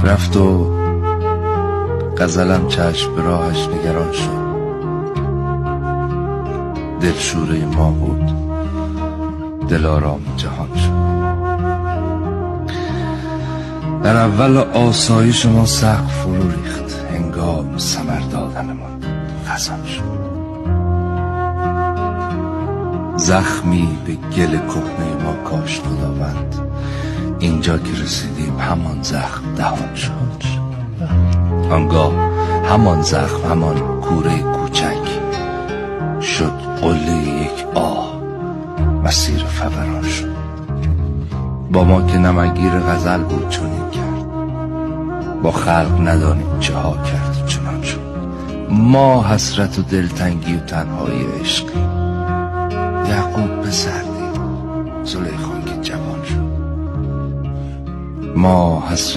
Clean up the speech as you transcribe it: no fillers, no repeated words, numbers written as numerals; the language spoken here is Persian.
رفت و غزلم چشم به راهش نگران شد. دلشوره ما بود، دلارام جهان شد. در اول آسایش ما سقف فرو ریخت، هنگام ثمر دادنمان خزان شد. زخمی به گل کهنه ما کاشت خداوند، اینجا که رسیدیم همان زخم دهان شد. آنگاه همان زخم، همان کوره کوچک شد قله یک آه، مسیر فوران شد. با ما که نمگیر غزل بود چنین کرد، با خلق ندانیم چه ها کرد چنان شد. ما حسرت و دلتنگی و تنهایی عشقی، یعقوب پسردی، زلیخا که جوان شد. ما حسرت